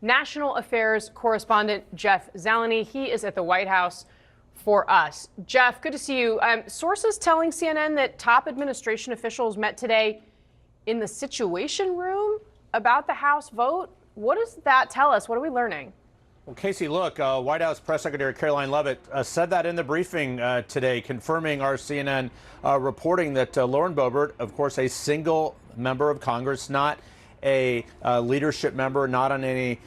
national affairs correspondent Jeff Zeleny. He is at the White House for us. Jeff, good to see you. Sources telling CNN that top administration officials met today in the Situation Room about the House vote. What does that tell us? What are we learning? Well, Casey, look, White House Press Secretary Karoline Leavitt said that in the briefing today, confirming our CNN reporting that Lauren Boebert, of course, a single member of Congress, not a leadership member, not on any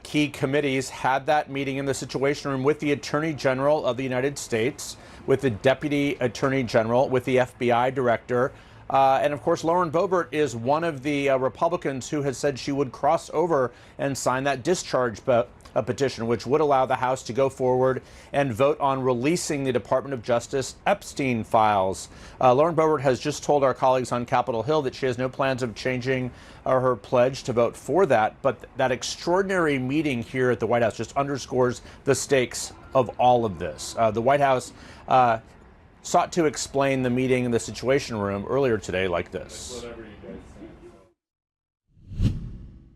key committees, had that meeting in the Situation Room with the Attorney General of the United States, with the Deputy Attorney General, with the FBI Director. And of course, Lauren Boebert is one of the Republicans who has said she would cross over and sign that discharge petition, which would allow the House to go forward and vote on releasing the Department of Justice Epstein files. Lauren Boebert has just told our colleagues on Capitol Hill that she has no plans of changing her pledge to vote for that. But that extraordinary meeting here at the White House just underscores the stakes of all of this. The White House sought to explain the meeting in the Situation Room earlier today like this.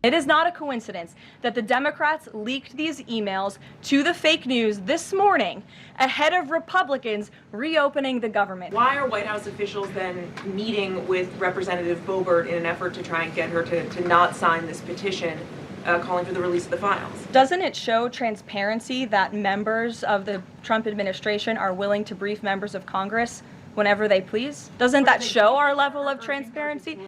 It is not a coincidence that the Democrats leaked these emails to the fake news this morning ahead of Republicans reopening the government. Why are White House officials then meeting with Representative Boebert in an effort to try and get her to not sign this petition calling for the release of the files? Doesn't it show transparency that members of the Trump administration are willing to brief members of Congress whenever they please? Doesn't that show our level of transparency?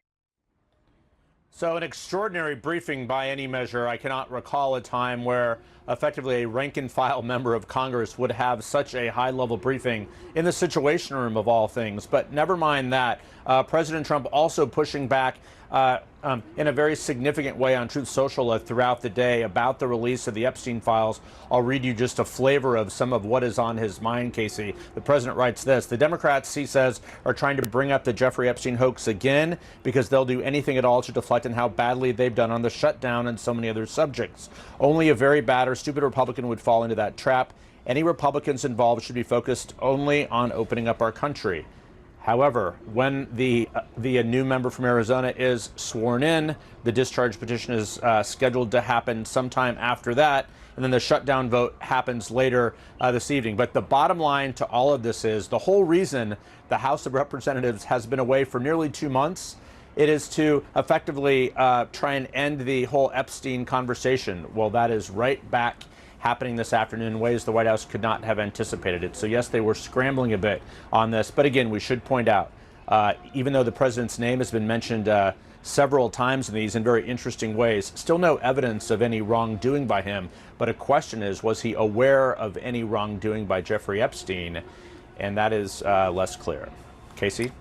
So an extraordinary briefing by any measure. I cannot recall a time where effectively a rank-and-file member of Congress would have such a high-level briefing in the Situation Room of all things. But never mind that. President Trump also pushing back in a very significant way on Truth Social throughout the day about the release of the Epstein files. I'll read you just a flavor of some of what is on his mind, Casey. The president writes this: the Democrats, he says, are trying to bring up the Jeffrey Epstein hoax again because they'll do anything at all to deflect on how badly they've done on the shutdown and so many other subjects. Only a very bad or stupid Republican would fall into that trap. Any Republicans involved should be focused only on opening up our country. However, when the new member from Arizona is sworn in, the discharge petition is scheduled to happen sometime after that, and then the shutdown vote happens later this evening. But the bottom line to all of this is the whole reason the House of Representatives has been away for nearly 2 months. It is to effectively try and end the whole Epstein conversation. Well, that is right back happening this afternoon in ways the White House could not have anticipated it. So yes, they were scrambling a bit on this. But again, we should point out, even though the president's name has been mentioned several times in these in very interesting ways, still no evidence of any wrongdoing by him. But a question is, was he aware of any wrongdoing by Jeffrey Epstein? And that is less clear. Casey?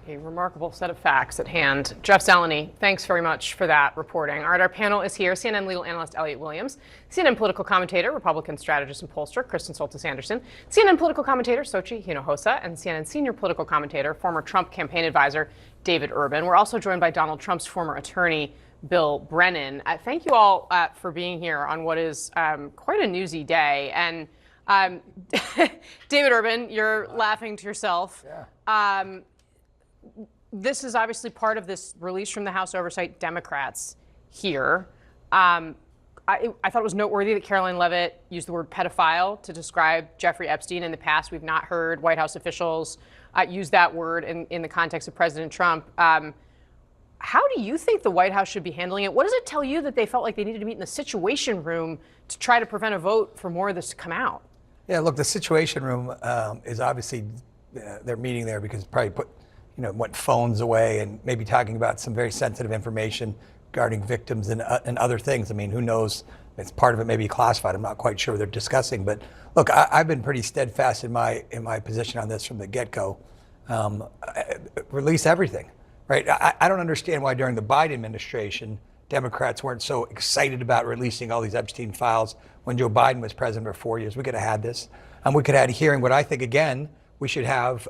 A remarkable set of facts at hand. Jeff Zeleny, thanks very much for that reporting. All right, our panel is here. CNN legal analyst Elliot Williams, CNN political commentator, Republican strategist and pollster Kristen Soltis Anderson, CNN political commentator Xochitl Hinojosa, and CNN senior political commentator, former Trump campaign advisor David Urban. We're also joined by Donald Trump's former attorney, Bill Brennan. Thank you all for being here on what is quite a newsy day. And David Urban, you're laughing to yourself. Yeah. This is obviously part of this release from the House Oversight Democrats here. I thought it was noteworthy that Karoline Leavitt used the word pedophile to describe Jeffrey Epstein. In the past, we've not heard White House officials use that word in the context of President Trump. How do you think the White House should be handling it? What does it tell you that they felt like they needed to meet in the Situation Room to try to prevent a vote for more of this to come out? Yeah, look, the Situation Room is obviously, they're meeting there because probably went phones away and maybe talking about some very sensitive information regarding victims and other things. I mean, who knows? It's part of it may be classified. I'm not quite sure what they're discussing. But look, I've been pretty steadfast in my position on this from the get-go. Release everything, right? I don't understand why during the Biden administration, Democrats weren't so excited about releasing all these Epstein files when Joe Biden was president for 4 years. We could have had this. And we could have had a hearing. What I think, again, we should have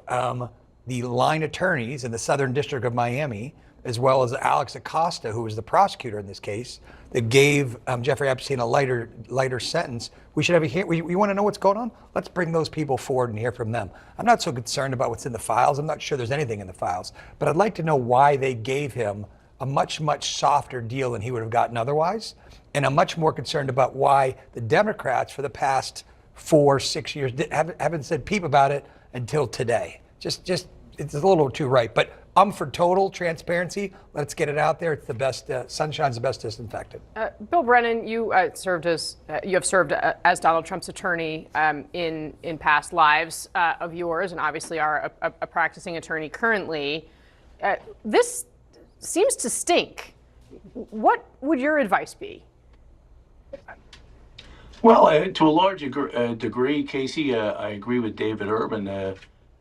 the line attorneys in the Southern District of Miami, as well as Alex Acosta, who was the prosecutor in this case, that gave Jeffrey Epstein a lighter sentence. We should have a hearing. We want to know what's going on? Let's bring those people forward and hear from them. I'm not so concerned about what's in the files. I'm not sure there's anything in the files. But I'd like to know why they gave him a much, much softer deal than he would have gotten otherwise. And I'm much more concerned about why the Democrats for the past 4-6 years haven't said peep about it until today. Just it's a little too right. But I'm for total transparency. Let's get it out there. It's the best. Sunshine's the best disinfectant. Bill Brennan, you have served as Donald Trump's attorney in past lives of yours, and obviously are a practicing attorney currently. This seems to stink. What would your advice be? Well, to a large degree, Casey, I agree with David Urban.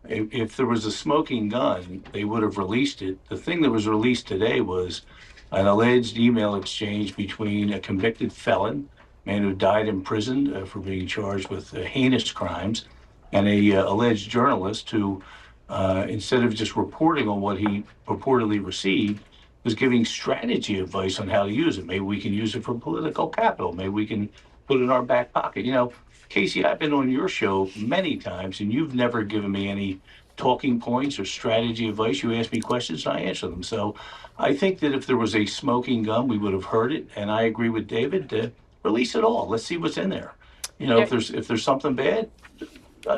If there was a smoking gun, they would have released it. The thing that was released today was an alleged email exchange between a convicted felon, man who died in prison for being charged with heinous crimes, and a alleged journalist who, instead of just reporting on what he purportedly received, was giving strategy advice on how to use it. Maybe we can use it for political capital. Maybe we can put it in our back pocket. You know, Casey, I've been on your show many times, and you've never given me any talking points or strategy advice. You ask me questions, and I answer them. So I think that if there was a smoking gun, we would have heard it. And I agree with David to release it all. Let's see what's in there. You know, if there's something bad,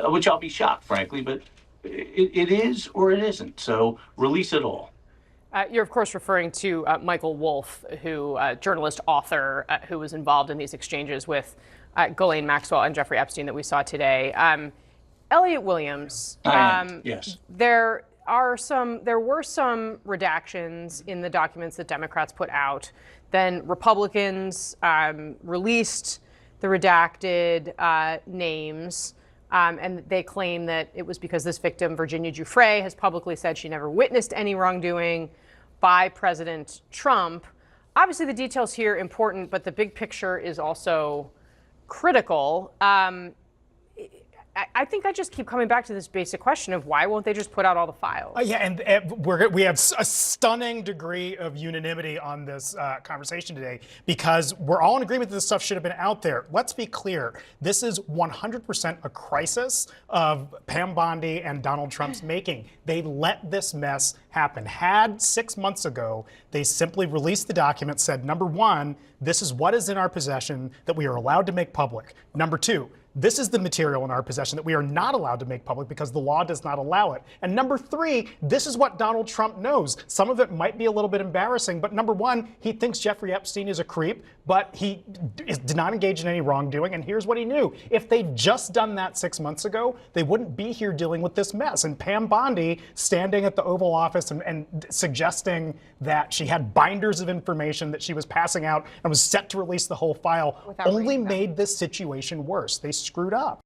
which I'll be shocked, frankly, but it is or it isn't. So release it all. You're, of course, referring to Michael Wolff, journalist, author, who was involved in these exchanges with Ghislaine Maxwell and Jeffrey Epstein that we saw today. Elliot Williams, yes. There were some redactions in the documents that Democrats put out. Then Republicans released the redacted names. And they claim that it was because this victim, Virginia Giuffre, has publicly said she never witnessed any wrongdoing by President Trump. Obviously, the details here are important, but the big picture is also critical. I think I just keep coming back to this basic question of why won't they just put out all the files? Yeah, and we have a stunning degree of unanimity on this conversation today because we're all in agreement that this stuff should have been out there. Let's be clear. This is 100% a crisis of Pam Bondi and Donald Trump's making. They let this mess happen. Had 6 months ago, they simply released the document, said, number one, this is what is in our possession that we are allowed to make public. Number two, this is the material in our possession that we are not allowed to make public because the law does not allow it. And number three, this is what Donald Trump knows. Some of it might be a little bit embarrassing, but number one, he thinks Jeffrey Epstein is a creep, but he did not engage in any wrongdoing, and here's what he knew. If they'd just done that 6 months ago, they wouldn't be here dealing with this mess. And Pam Bondi standing at the Oval Office and suggesting that she had binders of information that she was passing out and was set to release the whole file only made this situation worse. They screwed up.